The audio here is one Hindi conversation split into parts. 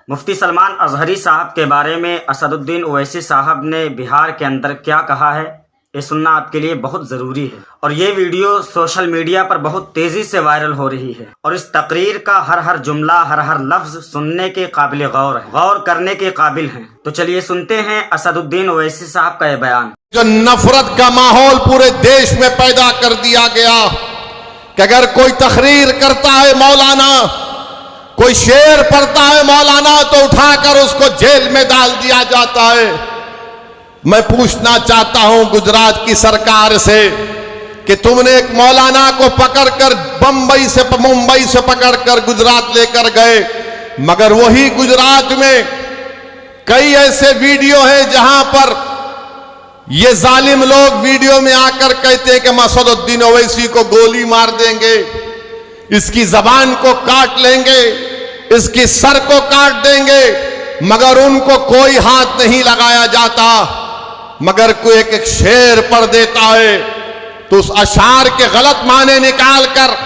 मुफ्ती सलमान अजहरी साहब के बारे में असदुद्दीन ओवैसी साहब ने बिहार के अंदर क्या कहा है, ये सुनना आपके लिए बहुत ज़रूरी है। और ये वीडियो सोशल मीडिया पर बहुत तेज़ी से वायरल हो रही है और इस तकरीर का हर जुमला, हर लफ्ज़ सुनने के काबिल गौर है, गौर करने के काबिल है। तो चलिए सुनते हैं असदुद्दीन ओवैसी साहब का ये बयान। जो नफरत का माहौल पूरे देश में पैदा कर दिया गया कि अगर कोई तकरीर करता है मौलाना, कोई शेर पढ़ता है मौलाना, तो उठाकर उसको जेल में डाल दिया जाता है। मैं पूछना चाहता हूं गुजरात की सरकार से कि तुमने एक मौलाना को पकड़कर मुंबई से पकड़कर गुजरात लेकर गए, मगर वही गुजरात में कई ऐसे वीडियो हैं जहां पर ये जालिम लोग वीडियो में आकर कहते हैं कि असदुद्दीन ओवैसी को गोली मार देंगे, इसकी जबान को काट लेंगे, इसकी सर को काट देंगे, मगर उनको कोई हाथ नहीं लगाया जाता। मगर कोई एक शेर पढ़ देता है तो उस अशार के गलत माने निकालकर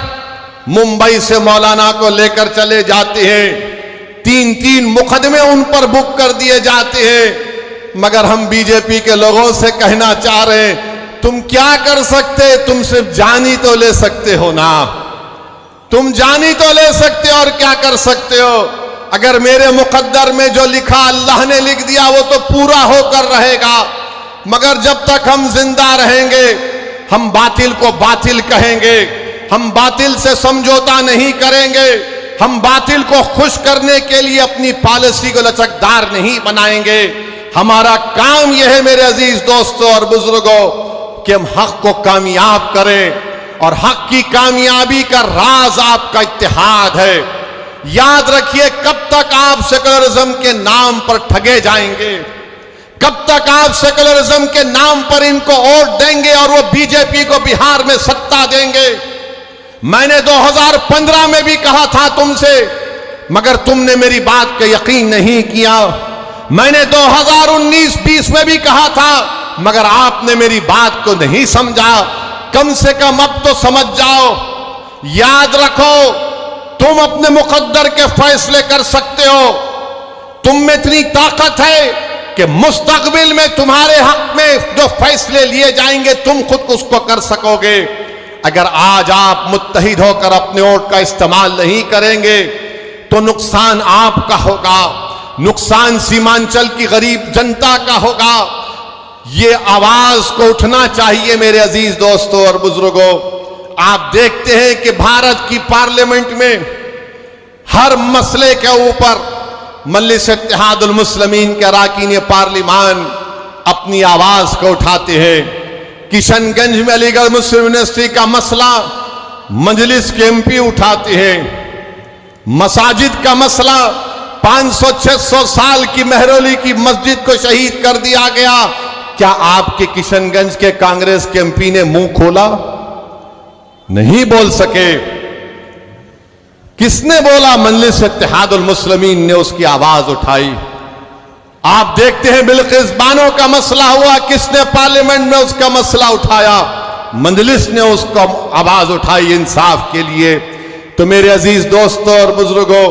मुंबई से मौलाना को लेकर चले जाते हैं। 3-3 मुकदमे उन पर बुक कर दिए जाते हैं। मगर हम बीजेपी के लोगों से कहना चाह रहे हैं, तुम क्या कर सकते? तुम सिर्फ जानी तो ले सकते हो ना, तुम जानी तो ले सकते हो और क्या कर सकते हो? अगर मेरे मुकद्दर में जो लिखा अल्लाह ने लिख दिया वो तो पूरा होकर रहेगा, मगर जब तक हम जिंदा रहेंगे हम बातिल को बातिल कहेंगे, हम बातिल से समझौता नहीं करेंगे, हम बातिल को खुश करने के लिए अपनी पॉलिसी को लचकदार नहीं बनाएंगे। हमारा काम यह है मेरे अजीज दोस्तों और बुजुर्गों कि हम हक को कामयाब करें और हक की कामयाबी का राज आपका इत्तेहाद है। याद रखिए, कब तक आप सेकुलरिज्म के नाम पर ठगे जाएंगे, कब तक आप सेकुलरिज्म के नाम पर इनको वोट देंगे और वो बीजेपी को बिहार में सत्ता देंगे। मैंने 2015 में भी कहा था तुमसे, मगर तुमने मेरी बात का यकीन नहीं किया। मैंने 2019-20 में भी कहा था, मगर आपने मेरी बात को नहीं समझा। कम से कम अब तो समझ जाओ। याद रखो, तुम अपने मुकद्दर के फैसले कर सकते हो। तुम में इतनी ताकत है कि मुस्तकबिल में तुम्हारे हक में जो फैसले लिए जाएंगे तुम खुद उसको कर सकोगे। अगर आज आप मुत्तहिद होकर अपने वोट का इस्तेमाल नहीं करेंगे तो नुकसान आपका होगा, नुकसान सीमांचल की गरीब जनता का होगा। ये आवाज को उठना चाहिए मेरे अजीज दोस्तों और बुजुर्गों। आप देखते हैं कि भारत की पार्लियामेंट में हर मसले के ऊपर मजलिस इत्तेहादुल मुस्लिमीन के अरकान पार्लिमान अपनी आवाज को उठाते हैं। किशनगंज में अलीगढ़ मुस्लिम यूनिवर्सिटी का मसला मजलिस के एमपी उठाते हैं। मसाजिद का मसला 500-600 साल की मेहरौली की मस्जिद को शहीद कर दिया गया। क्या आपके किशनगंज के कांग्रेस के एमपी ने मुंह खोला? नहीं बोल सके। किसने बोला? मजलिस इत्तेहादुल मुस्लिमीन ने उसकी आवाज उठाई। आप देखते हैं बिल्किस बानो का मसला हुआ, किसने पार्लियामेंट में उसका मसला उठाया? मजलिस ने उसको आवाज उठाई इंसाफ के लिए। तो मेरे अजीज दोस्तों और बुजुर्गों,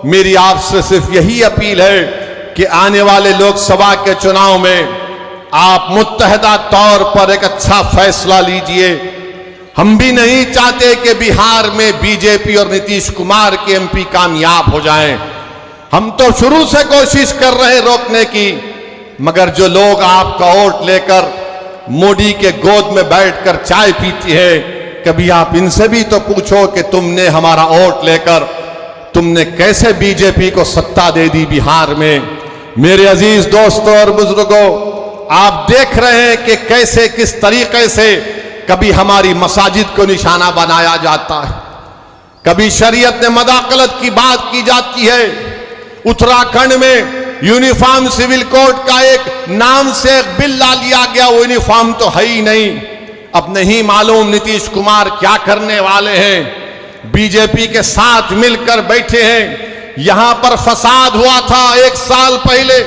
मेरी आपसे सिर्फ यही अपील है कि आने वाले लोकसभा के चुनाव में आप मुत्तहदा तौर पर एक अच्छा फैसला लीजिए। हम भी नहीं चाहते कि बिहार में बीजेपी और नीतीश कुमार के एमपी कामयाब हो जाएं। हम तो शुरू से कोशिश कर रहे हैं रोकने की, मगर जो लोग आपका वोट लेकर मोदी के गोद में बैठकर चाय पीती है, कभी आप इनसे भी तो पूछो कि तुमने हमारा वोट लेकर तुमने कैसे बीजेपी को सत्ता दे दी बिहार में। मेरे अजीज दोस्तों और बुजुर्गों, आप देख रहे हैं कि कैसे किस तरीके से कभी हमारी मसाजिद को निशाना बनाया जाता है, कभी शरीयत ने मदाखलत की बात की जाती है। उत्तराखंड में यूनिफॉर्म सिविल कोड का एक नाम से एक बिल ला लिया गया, वो यूनिफॉर्म तो है ही नहीं। अब नहीं मालूम नीतीश कुमार क्या करने वाले हैं। बीजेपी के साथ मिलकर बैठे हैं। यहां पर फसाद हुआ था 1 साल पहले,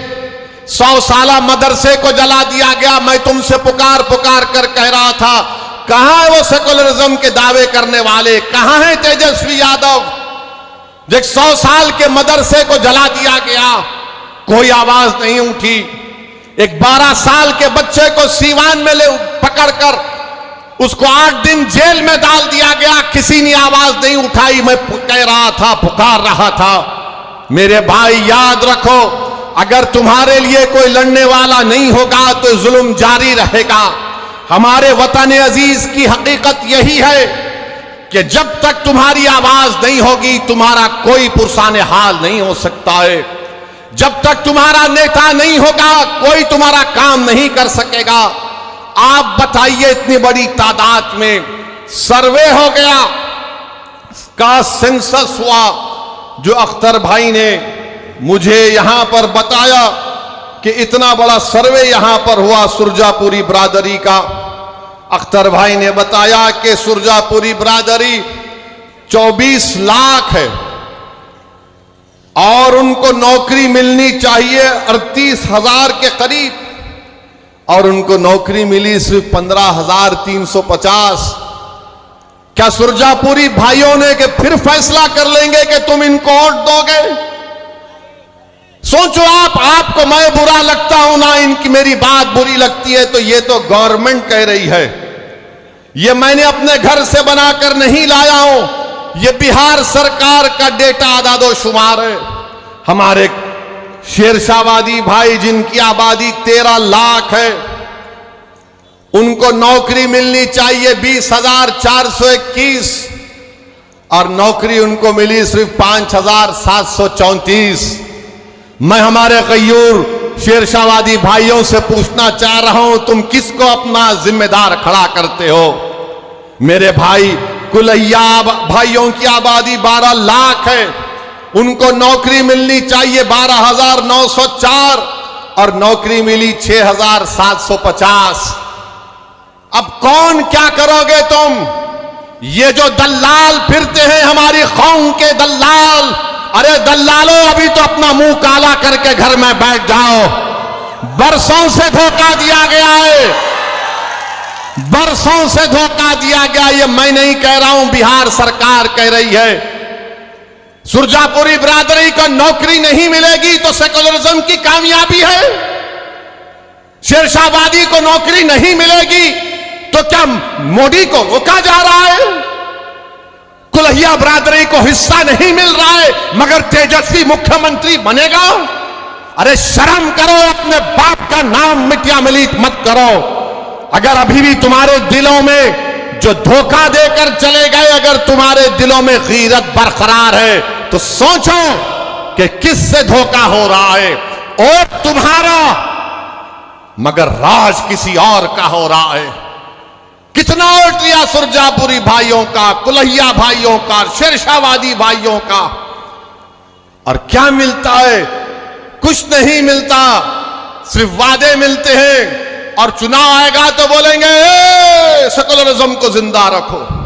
100 साला मदरसे को जला दिया गया। मैं तुमसे पुकार कर कह रहा था, कहां है वो सेकुलरिज्म के दावे करने वाले? कहां है तेजस्वी यादव जब 100 साल के मदरसे को जला दिया गया, कोई आवाज नहीं उठी। एक 12 साल के बच्चे को सीवान में ले पकड़कर उसको 8 दिन जेल में डाल दिया गया, किसी ने आवाज नहीं उठाई। मैं कह रहा था, पुकार रहा था, मेरे भाई याद रखो, अगर तुम्हारे लिए कोई लड़ने वाला नहीं होगा तो जुल्म जारी रहेगा। हमारे वतन अजीज की हकीकत यही है कि जब तक तुम्हारी आवाज नहीं होगी, तुम्हारा कोई पुरसाने हाल नहीं हो सकता है। जब तक तुम्हारा नेता नहीं होगा, कोई तुम्हारा काम नहीं कर सकेगा। आप बताइए, इतनी बड़ी तादाद में सर्वे हो गया, का सेंसस हुआ, जो अख्तर भाई ने मुझे यहां पर बताया कि इतना बड़ा सर्वे यहां पर हुआ सुरजापुरी बिरादरी का। अख्तर भाई ने बताया कि सुरजापुरी बिरादरी 24 लाख है और उनको नौकरी मिलनी चाहिए 38,000 के करीब, और उनको नौकरी मिली सिर्फ 15,350। क्या सुरजापुरी भाइयों ने कि फिर फैसला कर लेंगे कि तुम इनको वोट दोगे? सोचो आपको मैं बुरा लगता हूं ना, इनकी मेरी बात बुरी लगती है, तो ये तो गवर्नमेंट कह रही है, ये मैंने अपने घर से बनाकर नहीं लाया हूं, ये बिहार सरकार का डेटा आदादोशुमार है। हमारे शेरशाहवादी भाई जिनकी आबादी 13 लाख है, उनको नौकरी मिलनी चाहिए 20,421 और नौकरी उनको मिली सिर्फ 5,734। मैं हमारे गयूर शेरशाहवादी भाइयों से पूछना चाह रहा हूं, तुम किसको अपना जिम्मेदार खड़ा करते हो? मेरे भाई, कुलैया भाइयों की आबादी 12 लाख है, उनको नौकरी मिलनी चाहिए 12,904 और नौकरी मिली 6,750। अब कौन क्या करोगे तुम? ये जो दल्लाल फिरते हैं, हमारी कौम के दल्लाल, अरे दल्लालों, अभी तो अपना मुंह काला करके घर में बैठ जाओ। बरसों से धोखा दिया गया है, बरसों से धोखा दिया गया। ये मैं नहीं कह रहा हूं, बिहार सरकार कह रही है। सुरजापुरी बिरादरी को नौकरी नहीं मिलेगी तो सेकुलरिज्म की कामयाबी है। शेरशाहवादी को नौकरी नहीं मिलेगी तो क्या मोदी को रोका जा रहा है? कुलैया बिरादरी को हिस्सा नहीं मिल रहा है मगर तेजस्वी मुख्यमंत्री बनेगा? अरे शर्म करो, अपने बाप का नाम मिटिया मिलीत मत करो। अगर अभी भी तुम्हारे दिलों में जो धोखा देकर चले गए, अगर तुम्हारे दिलों में गीरत बरकरार है तो सोचो कि किससे धोखा हो रहा है। और तुम्हारा मगर राज किसी और का हो रहा है। कितना वोट लिया सुरजापुरी भाइयों का, कुलैया भाइयों का, शेरशाहवादी भाइयों का, और क्या मिलता है? कुछ नहीं मिलता, सिर्फ वादे मिलते हैं और चुनाव आएगा तो बोलेंगे सेकुलरिज्म को जिंदा रखो।